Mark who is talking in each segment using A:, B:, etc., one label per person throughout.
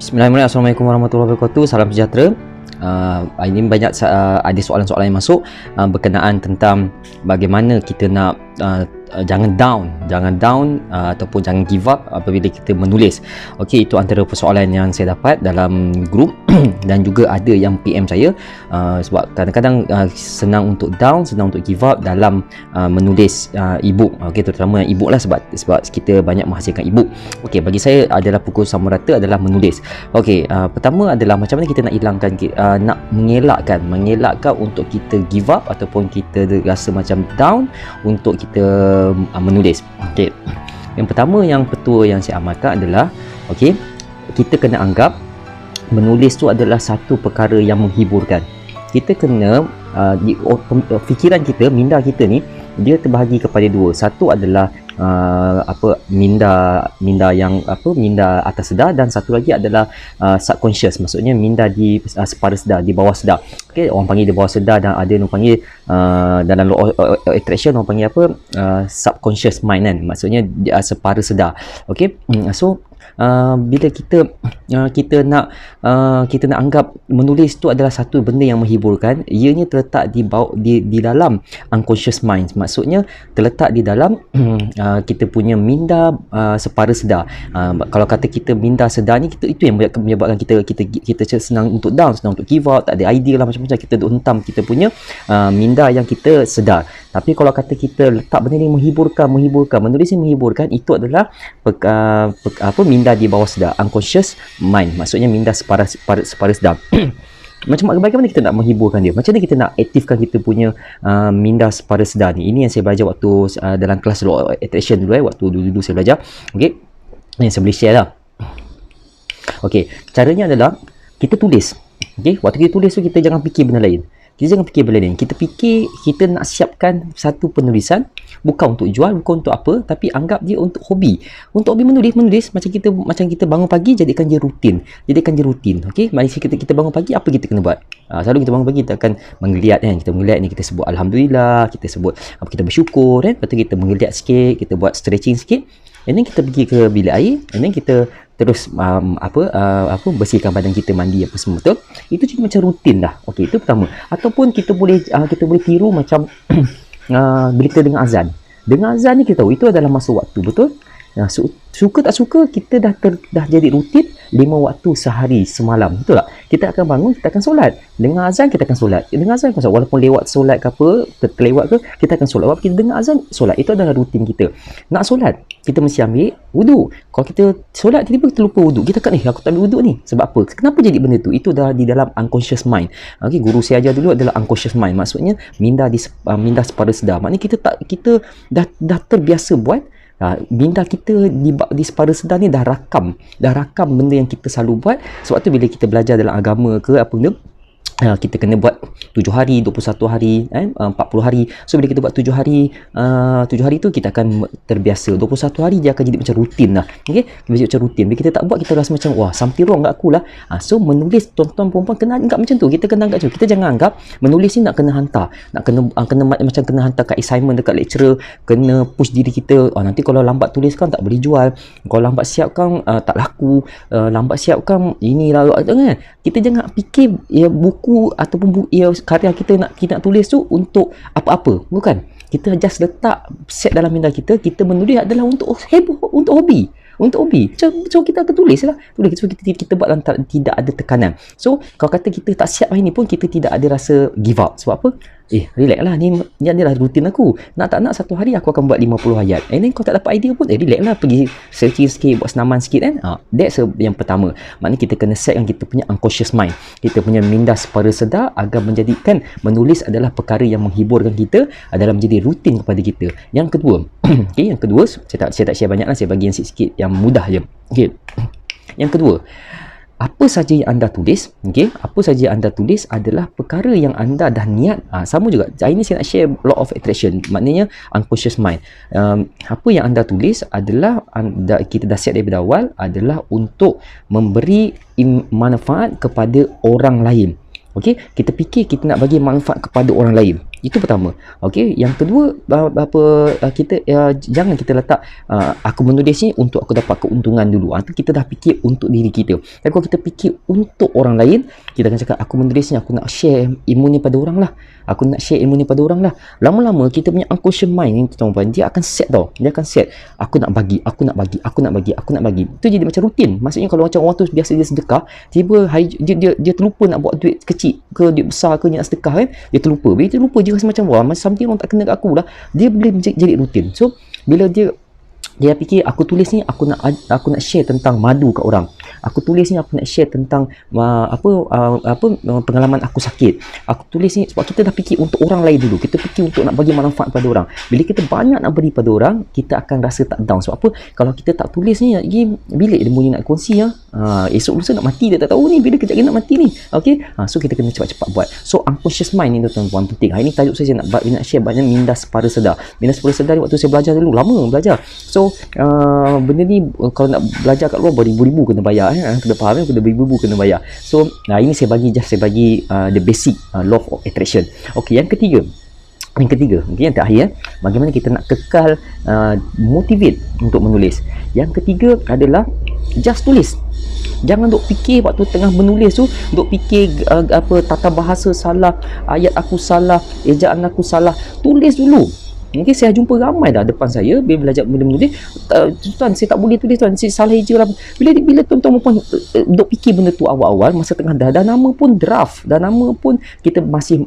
A: Bismillahirrahmanirrahim. Assalamualaikum warahmatullahi wabarakatuh. Salam sejahtera. Ini banyak ada soalan-soalan yang masuk berkenaan tentang bagaimana kita nak jangan down ataupun jangan give up apabila kita menulis. Okey, itu antara persoalan yang saya dapat dalam grup dan juga ada yang PM saya sebab kadang-kadang senang untuk down, senang untuk give up dalam menulis e-book. Okey, terutama e-book lah sebab kita banyak menghasilkan e-book. Okey, bagi saya adalah pukul sama rata adalah menulis. Okey, pertama adalah macam mana kita nak hilangkan nak mengelakkan untuk kita give up ataupun kita rasa macam down untuk kita menulis. Okey. Yang pertama yang betul yang saya amalkan adalah okey, kita kena anggap menulis tu adalah satu perkara yang menghiburkan. Kita kena fikiran kita, minda kita ni dia terbahagi kepada dua. Satu adalah minda atas sedar, dan satu lagi adalah subconscious, maksudnya minda di separa sedar, di bawah sedar. Okey, orang panggil di bawah sedar, dan ada orang panggil dalam law of attraction orang panggil subconscious mind kan, maksudnya separa sedar. Okey, so bila kita nak anggap menulis tu adalah satu benda yang menghiburkan, ianya terletak di dalam unconscious mind, maksudnya terletak di dalam kita punya minda separa sedar. Kalau kata kita minda sedar ni, itu yang menyebabkan kita senang untuk down, senang untuk give up, tak ada idea lah, macam-macam kita duk hentam kita punya minda yang kita sedar. Tapi kalau kata kita letak benda ni menghiburkan, menulis ni menghiburkan, itu adalah minda di bawah sedar, unconscious mind, maksudnya minda separa sedar. Bagaimana kita nak menghiburkan dia? Macam mana kita nak aktifkan kita punya minda separa sedar ni? Ini yang saya belajar waktu dalam kelas law of attraction dulu, waktu dulu saya belajar. Okey, ini saya boleh share lah. Okey, caranya adalah kita tulis. Okey, waktu kita tulis tu kita jangan fikir benda lain. Kita jangan fikir benda lain. Kita fikir kita nak siapkan satu penulisan, bukan untuk jual, bukan untuk apa, tapi anggap dia untuk hobi. Untuk hobi menulis macam kita bangun pagi, jadikan dia rutin. Okey, mari kita bangun pagi, apa kita kena buat? Selalu kita bangun pagi kita akan menggeliat kan. Kita menggeliat ni, kita sebut alhamdulillah, kita sebut apa, kita bersyukur kan. Lepas tu kita menggeliat sikit, kita buat stretching sikit. And then kita pergi ke bilik air, and then kita terus bersihkan badan kita, mandi apa semua, betul? Itu jadi macam rutin dah. Okey, itu pertama. Ataupun kita boleh tiru macam bila kita dengar azan. Dengar azan ni kita tahu itu adalah masa waktu, betul? Suka tak suka kita dah jadi rutin 5 waktu sehari semalam, betul tak? Kita akan bangun, kita akan solat. Dengar azan, kita akan solat. Dengar azan, walaupun lewat solat ke apa, terlewat ke, kita akan solat. Walaupun kita dengar azan, solat. Itu adalah rutin kita. Nak solat, kita mesti ambil wudu. Kalau kita solat, tiba-tiba kita lupa wudu. Kita akan, aku tak ambil wudu ni. Sebab apa? Kenapa jadi benda tu? Itu dah di dalam unconscious mind. Okay, guru saya ajar dulu adalah unconscious mind. Maksudnya, minda separa sedar. Maknanya kita dah terbiasa buat. Minda kita di separa sedar ni dah rakam benda yang kita selalu buat. Sebab tu bila kita belajar dalam agama ke apa benda, kita kena buat 7 hari, 21 hari, 40 hari. So bila kita buat 7 hari tu kita akan terbiasa. 21 hari dia akan jadi macam rutin lah. Okey, macam rutin. Bila kita tak buat, kita rasa macam wah, something wrong kat aku lah. So menulis, tuan-tuan perempuan kena anggap macam tu. Kita kena anggap macam tu. Kita jangan anggap menulis ni nak kena hantar, nak kena macam kena hantar kat assignment dekat lecturer, kena push diri kita. Nanti kalau lambat tulis kan tak boleh jual, kalau lambat siap kan tak laku, lambat siap kan inilah kan. Kita jangan fikir buku ataupun karya kita nak tulis tu untuk apa-apa, bukan. Kita just letak set dalam minda kita menulis adalah untuk hobi. So kita akan tulis lah. So kita buat dalam tidak ada tekanan. So kalau kata kita tak siap hari ni pun, kita tidak ada rasa give up. Sebab apa? Relax lah, ni adalah rutin aku. Nak tak nak, satu hari aku akan buat 50 ayat. And then kalau tak dapat idea pun, relax lah, pergi searching sikit, buat senaman sikit kan. That's yang pertama. Maknanya kita kena setkan kita punya unconscious mind, kita punya minda separa sedar, agar menjadikan menulis adalah perkara yang menghiburkan kita, adalah menjadi rutin kepada kita. Yang kedua, okay, saya tak share banyak lah, saya bagi yang sikit yang mudah je. Okay. Yang kedua, apa saja yang anda tulis, okey, apa saja yang anda tulis adalah perkara yang anda dah niat. Sama juga. Hari ini saya nak share law of attraction, maknanya unconscious mind. Apa yang anda tulis adalah kita dah set daripada awal adalah untuk memberi manfaat kepada orang lain. Okey, kita fikir kita nak bagi manfaat kepada orang lain. Itu pertama. Okey, yang kedua, jangan kita letak aku menulis ni untuk aku dapat keuntungan dulu. Itu kita dah fikir untuk diri kita. Dan kalau kita fikir untuk orang lain, kita akan cakap aku menulis ni aku nak share ilmu ni pada orang lah. Aku nak share ilmu ni pada orang lah. Lama-lama kita punya unconscious mind ni tuan-tuan, dia akan set tau. Dia akan set. Aku nak bagi. Itu jadi macam rutin. Maksudnya kalau macam orang tu biasa dia sedekah, tiba hari dia terlupa nak buat duit kecil ke duit besar ke dia nak sedekah kan. Dia terlupa. Bila dia terlupa dia rasa macam wah, macam something orang tak kena kat aku lah. Dia boleh jadi rutin. So bila dia fikir aku tulis ni aku nak share tentang madu kat orang. Aku tulis ni aku nak share tentang pengalaman aku sakit. Aku tulis ni sebab kita dah fikir untuk orang lain dulu. Kita fikir untuk nak bagi manfaat pada orang. Bila kita banyak nak beri pada orang, kita akan rasa tak down. Sebab apa? Kalau kita tak tulis ni lagi bilik dia bunyi nak kongsi esok lusa nak mati dia tak tahu ni, bila kejap lagi nak mati ni. Okey? So kita kena cepat-cepat buat. So unconscious mind ni tuan-tuan penting. Hari ni tajuk saya nak share banyak minda separa sedar. Minda separa sedar ni waktu saya belajar dulu, lama belajar. So benda ni kalau nak belajar kat luar beribu-ribu kena bayar. Kena faham kena beribu-ribu kena bayar. So ini saya bagi the basic law of attraction. Okey, yang ketiga, okay, yang terakhir, bagaimana kita nak kekal motivate untuk menulis. Yang ketiga adalah just tulis. Jangan duk fikir waktu tengah menulis tu, duk fikir tata bahasa salah, ayat aku salah, ejaan aku salah. Tulis dulu. Mungkin saya jumpa ramai dah depan saya bila belajar menulis, tuan saya tak boleh tulis tuan, saya salah eja lah. Bila tuan-tuan pun duk fikir benda tu awal-awal, masa tengah dah nama pun draft, dah nama pun kita masih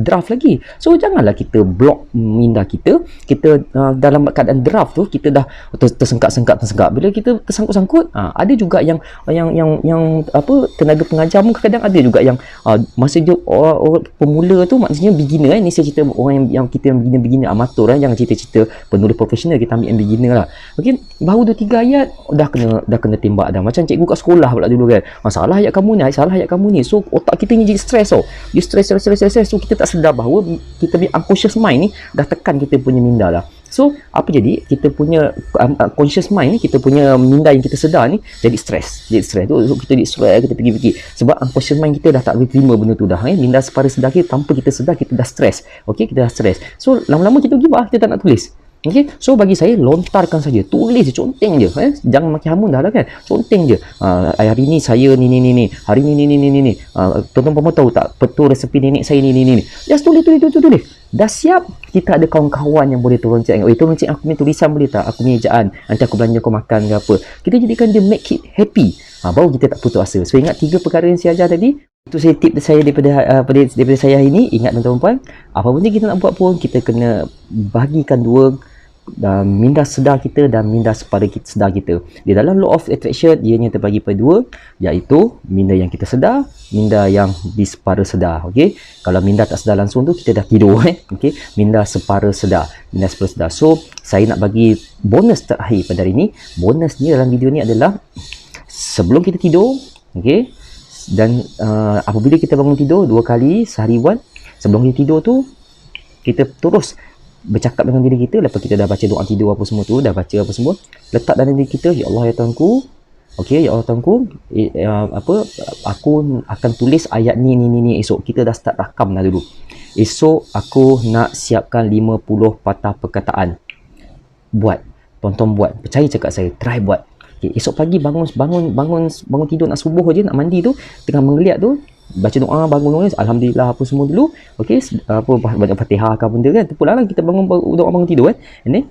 A: draft lagi. So janganlah kita block minda kita dalam keadaan draft tu, kita dah tersengkak. Bila kita tersangkut-sangkut, ada juga yang tenaga pengajar pun kadang ada juga yang masa dia orang pemula tu, maksudnya beginner ni saya cerita orang yang kita beginner amatur, jangan cerita-cerita penulis profesional, kita ambil yang beginner lah. Okey, baru 2-3 ayat dah kena tembak dah. Macam cikgu kat sekolah pula dulu kan. Salah ayat kamu ni. So otak kita ni jadi stres tau. Dia stres. So kita tak sedar bahawa kita punya unconscious mind ni dah tekan kita punya minda lah. So apa jadi? Kita punya conscious mind ni, kita punya minda yang kita sedar ni jadi stres. So kita jadi stres, kita fikir sebab unconscious mind kita dah tak boleh terima benda tu dah. Minda separa sedar kita, tanpa kita sedar kita dah stres. Okey, kita dah stres. So lama-lama kita give up, kita tak nak tulis. Okey, so bagi saya lontarkan saja, tulis je, conteng je. Jangan makin hamun dah lah kan. Conteng je. Hari ni saya ni. Hari ni. Tuan-tuan tahu tak betul resepi nenek saya ni. Just tulis. Dah siap, kita ada kawan-kawan yang boleh tolong cek. Tolong cek aku punya tulisan boleh tak? Aku punya ejaan. Nanti aku belanja kau makan ke apa. Kita jadikan dia make it happy. Baru kita tak putus asa. So ingat 3 perkara yang saya ajar tadi. Itu saya tip saya daripada saya hari ini. Ingat tuan-tuan, apa benda kita nak buat pun, kita kena bagikan 2 minda sedar kita dan minda separa sedar kita. Di dalam law of attraction, ianya terbagi pada 2, iaitu minda yang kita sedar, minda yang di separa sedar. Okey, kalau minda tak sedar langsung tu kita dah tidur. Okey, minda separa sedar. So saya nak bagi bonus terakhir pada hari ini. Bonus ni dalam video ni adalah sebelum kita tidur. Okey, dan apabila kita bangun tidur 2 kali seharian, sebelum kita tidur tu kita terus bercakap dengan diri kita. Lepas kita dah baca doa tidur apa semua tu, dah baca apa semua, letak dalam diri kita, ya Allah ya Tuhanku, okey, ya Allah Tuhanku, aku akan tulis ayat ni esok. Kita dah start rakam dah dulu. Esok aku nak siapkan 50 patah perkataan. Buat, tonton buat, percaya cakap saya, try buat. Okay, esok pagi bangun tidur nak subuh je, nak mandi tu, tengah menggeliat tu, baca doa, bangun alhamdulillah apa semua dulu. Okey, baca Fatihah ke benda kan, terpulang kita bangun tidur kan. And then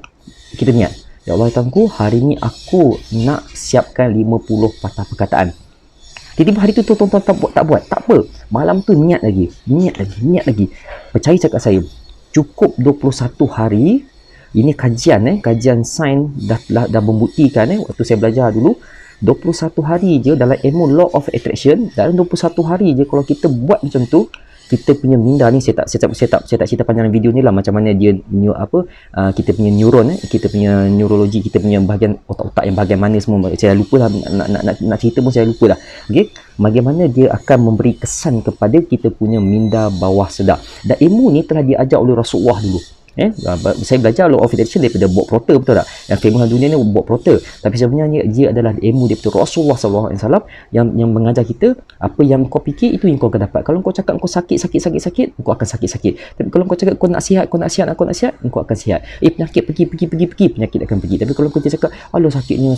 A: kita niat, ya Allah Tuhanku, hari ni aku nak siapkan 50 patah perkataan. Tiba-tiba hari tu tuan-tuan tak buat, tak apa. Malam tu niat lagi. Percaya cakap saya, cukup 21 hari. Ini kajian sains dah membuktikan waktu saya belajar dulu, 21 hari je dalam ilmu law of attraction. Dalam 21 hari je kalau kita buat macam tu, kita punya minda ni, saya tak cerita panjang video ni lah macam mana dia kita punya neuron, kita punya neurologi, kita punya bahagian otak-otak yang bahagian mana semua, saya lupa lah, nak cerita pun saya lupa lah. Okey, bagaimana dia akan memberi kesan kepada kita punya minda bawah sedar. Dan ilmu ni telah diajar oleh Rasulullah dulu. Saya belajar law of attraction daripada Bob Proctor, betul tak? Yang famous dunia ni Bob Proctor, tapi sebenarnya dia adalah ilmu daripada Rasulullah SAW yang mengajar kita apa yang kau fikir itu yang kau akan dapat. Kalau kau cakap kau sakit, kau akan sakit. Tapi kalau kau cakap kau nak sihat, kau nak sihat, kau akan sihat. Penyakit pergi, penyakit akan pergi. Tapi kalau kita cakap, alah sakitnya,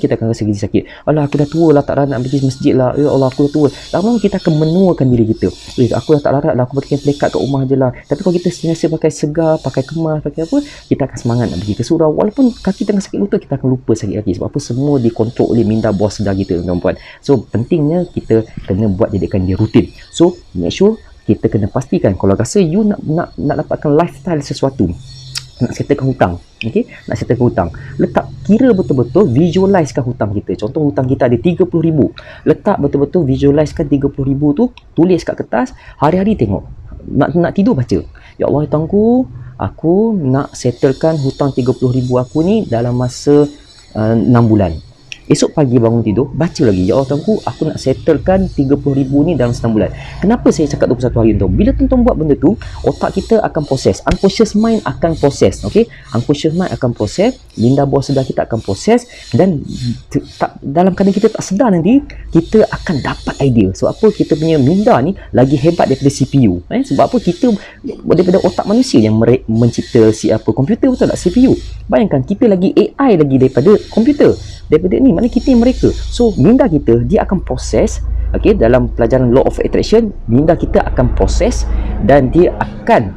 A: kita akan rasa sakit. Alah aku dah tua lah, tak nak pergi masjid lah. Ya Allah, aku dah tua. Lama kita akan menuakan diri kita. Aku dah tak larat lah, aku pakai pelekat kat rumah je lah. Tapi kalau kita sentiasa pakai segar, pakai kemas, pakai apa, kita akan semangat nak pergi ke surau. Walaupun kaki tengah sakit lutut, kita akan lupa sakit kaki. Sebab apa? Semua dikontrol oleh minda bawah sedar kita, tuan-tuan. So pentingnya kita kena buat jadikan dia rutin. So make sure kita kena pastikan kalau rasa you nak dapatkan lifestyle sesuatu, nak settlekan hutang, okey, nak settlekan hutang, letak kira betul-betul, visualizekan hutang kita. Contoh hutang kita ada 30,000, letak betul-betul visualizekan 30,000 tu, tulis kat kertas, hari-hari tengok. Nak tidur baca, ya Allah hutangku, aku nak settlekan hutang 30,000 aku ni dalam masa 6 bulan. Esok pagi bangun tidur, baca lagi, ya Allah tuanku, aku nak settlekan 30,000 ni dalam 9 bulan. Kenapa saya cakap 21 hari tu? Bila tuan-tuan buat benda tu, otak kita akan proses, unconscious mind akan proses, okey? Unconscious mind akan proses, minda bawah sedar kita akan proses, dan dalam keadaan kita tak sedar nanti, kita akan dapat idea. Sebab apa? Kita punya minda ni lagi hebat daripada CPU. Sebab apa? Kita daripada otak manusia yang mencipta komputer, betul tak? CPU. Bayangkan kita lagi AI lagi daripada komputer, daripada ni, maknanya kita yang mereka. So minda kita, dia akan proses, okey, dalam pelajaran law of attraction, minda kita akan proses dan dia akan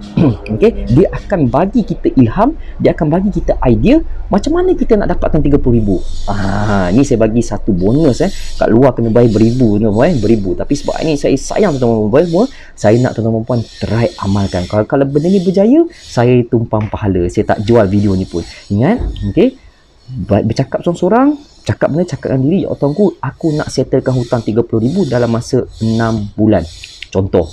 A: okey, dia akan bagi kita ilham, dia akan bagi kita idea macam mana kita nak dapatkan 30,000. Ni saya bagi satu bonus kat luar kena bayar beribu, beribu. Tapi sebab ini saya sayang tuan-tuan semua, saya nak tuan-tuan puan try amalkan. Kalau benda ni berjaya, saya tumpang pahala, saya tak jual video ni pun. Ingat, okey, bercakap seorang-seorang, cakapkan diri, ya tuanku, aku nak settlekan hutang 30,000 dalam masa 6 bulan. Contoh,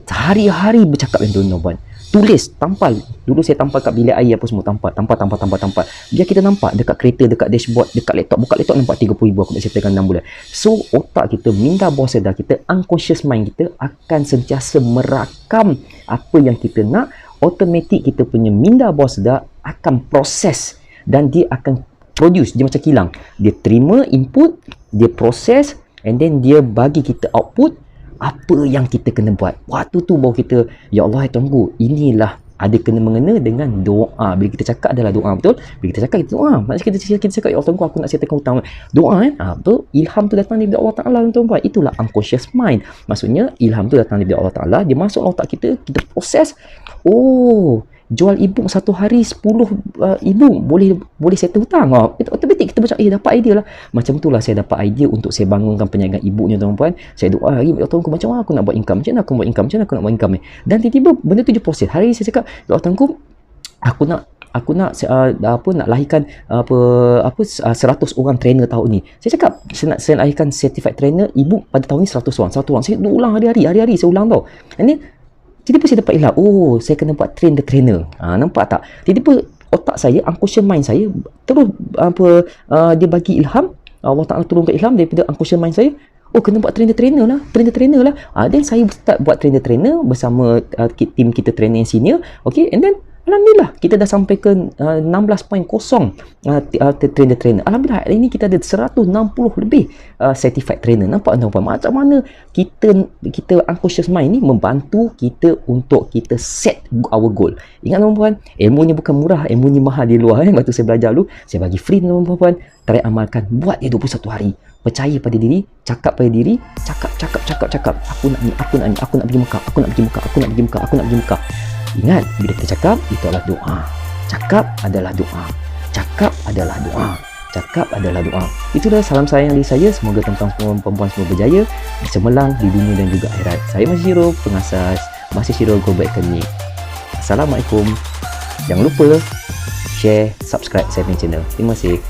A: hari-hari bercakap yang tuan-tuan. Tulis, tampal. Dulu saya tampal kat bilik air apa semua, tampal. Biar kita nampak dekat kereta, dekat dashboard, dekat laptop, buka laptop nampak 30,000 aku nak settlekan 6 bulan. So otak kita, minda bawah sedar kita, unconscious mind kita akan sentiasa merakam apa yang kita nak. Automatik kita punya minda bawah sedar akan proses dan dia akan produce. Dia macam kilang, dia terima input, dia proses, and then dia bagi kita output apa yang kita kena buat. Waktu tu baru kita, ya Allah tuanku, inilah ada kena mengena dengan doa. Bila kita cakap adalah doa, betul? Bila kita cakap, itu doa. Maksudnya kita cakap, ya Allah tuanku, aku nak settlekan hutang. Doa betul? Ilham tu datang daripada Allah Ta'ala, tuan-tuan. Itulah unconscious mind. Maksudnya ilham tu datang daripada Allah Ta'ala, dia masuk otak kita, kita proses. Jual e-book satu hari 10 e-book boleh settle hutang. Otomatik kita macam dapat idea lah. Macam itulah saya dapat idea untuk saya bangunkan perniagaan e-booknya, tuan-tuan. Saya doa lagi, ya tuanku, macam mana aku nak buat income, macam mana aku nak buat income ni. Dan tiba-tiba benda tu je proses. Hari saya cakap, ya tuanku, aku nak lahirkan 100 orang trainer tahun ni. Saya cakap saya nak lahirkan certified trainer e-book pada tahun ni 100 orang. Saya ulang hari-hari saya ulang tau. And then tiba-tiba saya dapat ilham, saya kena buat train the trainer. Nampak tak? Tiba-tiba otak saya, unconscious mind saya terus dia bagi ilham, Allah Ta'ala turunkan ilham daripada unconscious mind saya. Kena buat train the trainer lah. Then saya start buat train the trainer bersama tim kita trainer yang senior. Okay, and then alhamdulillah kita dah sampai ke 16.0 train the trainer. Alhamdulillah hari ini kita ada 160 lebih certified trainer. Nampak tuan-tuan macam mana kita unconscious mind ni membantu kita untuk kita set our goal. Ingat tuan-tuan, ilmunya bukan murah, ilmunya mahal di luar. Waktu saya belajar dulu, saya bagi free tuan-tuan. Try amalkan, buat dia 21 hari. Percaya pada diri, cakap pada diri, cakap. Aku nak pergi Mekah. Ingat, bila kita cakap, itu adalah doa. Cakap adalah doa. Itulah salam sayang dari saya. Semoga tuan-tuan perempuan semua berjaya, cemerlang di dunia dan juga akhirat. Saya Masih Syiro, pengasas Masih Syiro Global Academy. Assalamualaikum. Jangan lupa share, subscribe saya punya channel. Terima kasih.